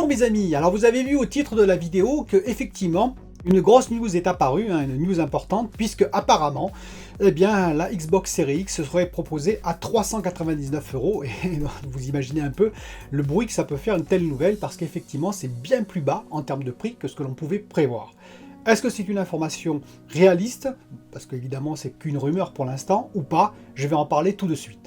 Bonjour mes amis, alors vous avez vu au titre de la vidéo que effectivement une grosse news est apparue, une news importante, puisque apparemment eh bien, la Xbox Series X serait proposée à 399 €, et vous imaginez un peu le bruit que ça peut faire une telle nouvelle, parce qu'effectivement c'est bien plus bas en termes de prix que ce que l'on pouvait prévoir. Est-ce que c'est une information réaliste, parce qu'évidemment c'est qu'une rumeur pour l'instant, ou pas? Je vais en parler tout de suite.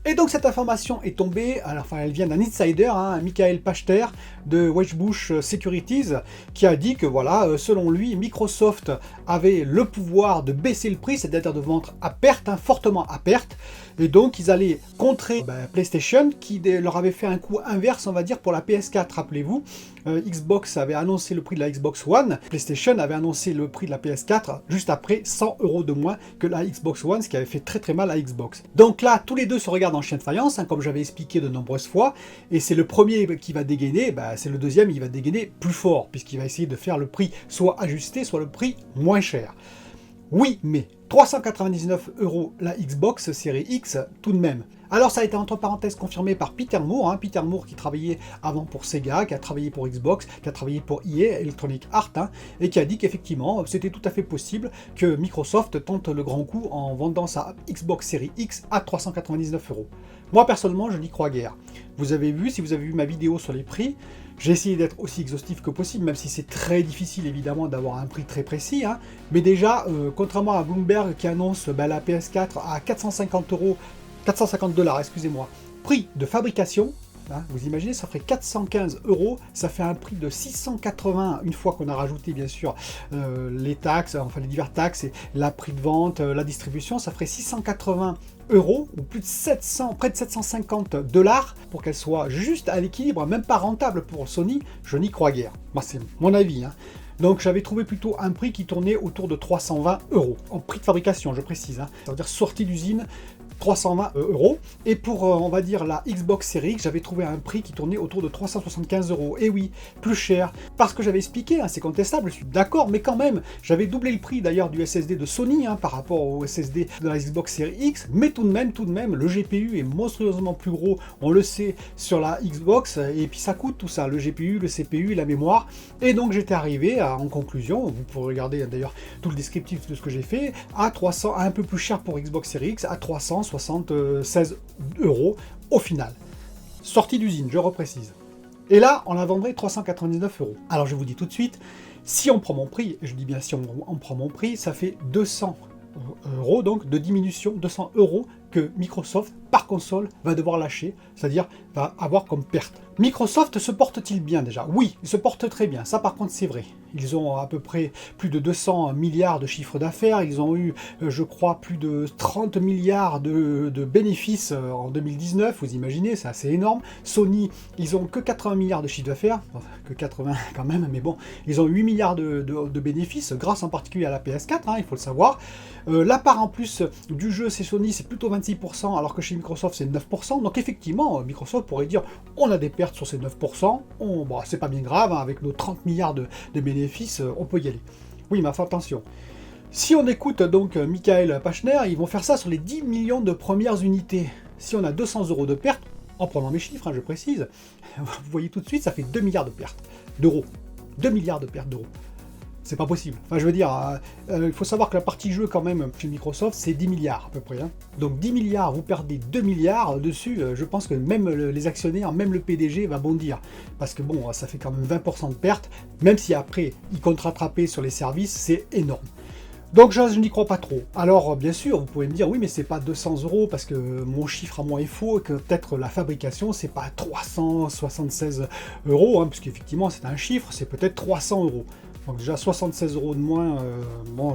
Et donc cette information est tombée, alors, elle vient d'un insider, Michael Pachter de Wedgebush Securities, qui a dit que voilà, selon lui, Microsoft avait le pouvoir de baisser le prix, c'est-à-dire de vendre à perte, fortement à perte, et donc ils allaient contrer PlayStation, qui leur avait fait un coup inverse, on va dire, pour la PS4, rappelez-vous. Xbox avait annoncé le prix de la Xbox One, PlayStation avait annoncé le prix de la PS4 juste après 100 € de moins que la Xbox One, ce qui avait fait très très mal à Xbox. Donc là, tous les deux se regardent en chien de faïence, comme j'avais expliqué de nombreuses fois, et c'est le premier qui va dégainer, c'est le deuxième, il va dégainer plus fort, puisqu'il va essayer de faire le prix soit ajusté, soit le prix moins cher. Oui, mais 399 € la Xbox Series X tout de même. Alors ça a été entre parenthèses confirmé par Peter Moore, Peter Moore qui travaillait avant pour Sega, qui a travaillé pour Xbox, qui a travaillé pour EA, Electronic Arts, et qui a dit qu'effectivement c'était tout à fait possible que Microsoft tente le grand coup en vendant sa Xbox Series X à 399 €. Moi personnellement je n'y crois guère. Vous avez vu, si vous avez vu ma vidéo sur les prix, j'ai essayé d'être aussi exhaustif que possible, même si c'est très difficile évidemment d'avoir un prix très précis, mais déjà, contrairement à Bloomberg qui annonce la PS4 à 450 $, excusez-moi, prix de fabrication, vous imaginez, ça ferait 415 €, ça fait un prix de 680 une fois qu'on a rajouté bien sûr les taxes, enfin les diverses taxes, et la prix de vente, la distribution, ça ferait 680 € ou plus de 700, près de 750 $ pour qu'elle soit juste à l'équilibre, même pas rentable pour Sony. Je n'y crois guère. Moi, c'est mon avis. Donc j'avais trouvé plutôt un prix qui tournait autour de 320 €, en prix de fabrication, je précise. Ça veut dire sortie d'usine, 320 €. Et pour, on va dire, la Xbox Series X, j'avais trouvé un prix qui tournait autour de 375 €. Et oui, plus cher. Parce que j'avais expliqué, c'est contestable, je suis d'accord, mais quand même, j'avais doublé le prix d'ailleurs du SSD de Sony par rapport au SSD de la Xbox Series X. Mais tout de même, le GPU est monstrueusement plus gros, on le sait, sur la Xbox. Et puis ça coûte tout ça, le GPU, le CPU, la mémoire. Et donc j'étais arrivé en conclusion, vous pourrez regarder d'ailleurs tout le descriptif de ce que j'ai fait, à 300, un peu plus cher pour Xbox Series X, à 376 € au final. Sortie d'usine, je reprécise. Et là, on la vendrait 399 €. Alors je vous dis tout de suite, si on prend mon prix, et je dis bien si on prend mon prix, ça fait 200 € donc de diminution, 200 € que Microsoft par console va devoir lâcher, c'est-à-dire va avoir comme perte. Microsoft se porte-t-il bien déjà? Oui, il se porte très bien, ça par contre c'est vrai. Ils ont à peu près plus de 200 milliards de chiffre d'affaires, ils ont eu, je crois, plus de 30 milliards de bénéfices en 2019, vous imaginez, c'est assez énorme. Sony, ils ont que 80 milliards de chiffre d'affaires, enfin, que 80 quand même, mais bon, ils ont 8 milliards de bénéfices, grâce en particulier à la PS4, il faut le savoir. La part en plus du jeu, c'est Sony, c'est plutôt 26%, alors que chez Microsoft, c'est 9%. Donc effectivement, Microsoft pourrait dire, on a des pertes sur ces 9%, c'est pas bien grave, avec nos 30 milliards de bénéfices, on peut y aller. Oui, mais attention. Si on écoute donc Michael Pachter, ils vont faire ça sur les 10 millions de premières unités. Si on a 200 € de pertes, en prenant mes chiffres, je précise, vous voyez tout de suite, ça fait 2 milliards de pertes d'euros. 2 milliards de pertes d'euros. C'est pas possible. Enfin, je veux dire, il faut savoir que la partie jeu, quand même, chez Microsoft, c'est 10 milliards à peu près. Donc 10 milliards, vous perdez 2 milliards dessus, je pense que même les actionnaires, même le PDG va bondir. Parce que bon, ça fait quand même 20% de pertes, même si après, ils comptent rattraper sur les services, c'est énorme. Donc je n'y crois pas trop. Alors bien sûr, vous pouvez me dire, oui mais c'est pas 200 € parce que mon chiffre à moi est faux, et que peut-être la fabrication c'est pas 376 €, parce qu'effectivement c'est un chiffre, c'est peut-être 300 €. Donc déjà 76 € de moins, bon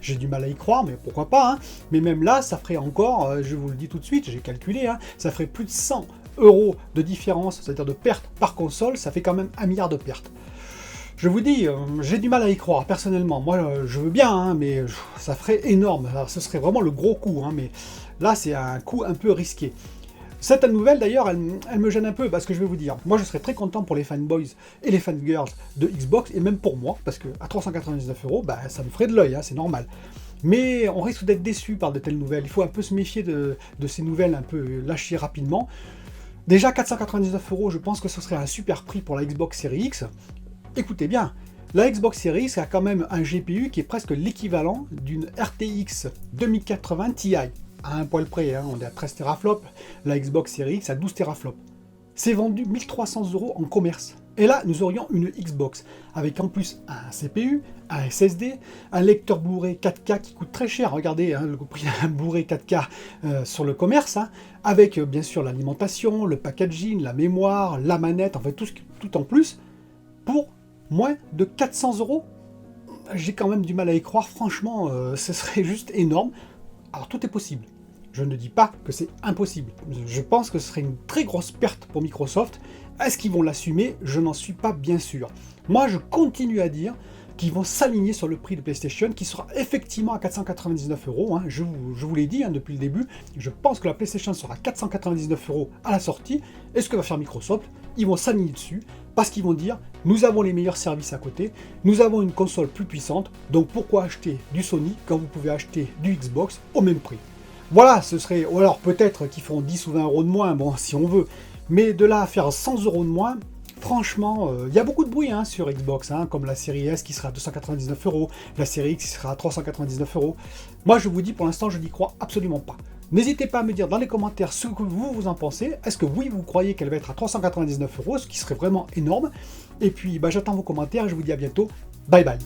j'ai du mal à y croire, mais pourquoi pas. Mais même là, ça ferait encore, je vous le dis tout de suite, j'ai calculé, ça ferait plus de 100 € de différence, c'est-à-dire de pertes par console, ça fait quand même 1 milliard de pertes. Je vous dis, j'ai du mal à y croire, personnellement. Moi, je veux bien, mais ça ferait énorme. Alors, ce serait vraiment le gros coup, mais là, c'est un coup un peu risqué. Cette nouvelle d'ailleurs, elle me gêne un peu parce que je vais vous dire, moi je serais très content pour les fanboys et les fangirls de Xbox, et même pour moi, parce que à 399 €, bah, ça me ferait de l'œil, hein, c'est normal. Mais on risque d'être déçu par de telles nouvelles, il faut un peu se méfier de ces nouvelles un peu lâchées rapidement. Déjà 499 €, je pense que ce serait un super prix pour la Xbox Series X. Écoutez bien, la Xbox Series X a quand même un GPU qui est presque l'équivalent d'une RTX 2080 Ti. À un poil près, hein, on est à 13 teraflops, la Xbox Series X à 12 teraflops. C'est vendu 1300 € en commerce. Et là, nous aurions une Xbox avec en plus un CPU, un SSD, un lecteur Blu-ray 4K qui coûte très cher. Regardez hein, le prix d'un Blu-ray 4K sur le commerce, hein, avec bien sûr l'alimentation, le packaging, la mémoire, la manette, en fait tout en plus, pour moins de 400 €. J'ai quand même du mal à y croire, franchement, ce serait juste énorme. Alors tout est possible. Je ne dis pas que c'est impossible. Je pense que ce serait une très grosse perte pour Microsoft. Est-ce qu'ils vont l'assumer? Je n'en suis pas bien sûr. Moi, je continue à dire qu'ils vont s'aligner sur le prix de PlayStation, qui sera effectivement à 499 €. Hein. Je vous l'ai dit hein, depuis le début. Je pense que la PlayStation sera à 499 € à la sortie. Et ce que va faire Microsoft, ils vont s'aligner dessus, parce qu'ils vont dire, nous avons les meilleurs services à côté, nous avons une console plus puissante, donc pourquoi acheter du Sony quand vous pouvez acheter du Xbox au même prix? Voilà, ce serait, ou alors peut-être qu'ils feront 10 ou 20 € de moins, bon, si on veut, mais de là à faire 100 € de moins, franchement, il y a beaucoup de bruit hein, sur Xbox, hein, comme la série S qui sera à 299 €, la série X qui sera à 399 €. Moi, je vous dis, pour l'instant, je n'y crois absolument pas. N'hésitez pas à me dire dans les commentaires ce que vous en pensez. Est-ce que oui, vous croyez qu'elle va être à 399 €, ce qui serait vraiment énorme? Et puis, bah, j'attends vos commentaires, je vous dis à bientôt. Bye bye.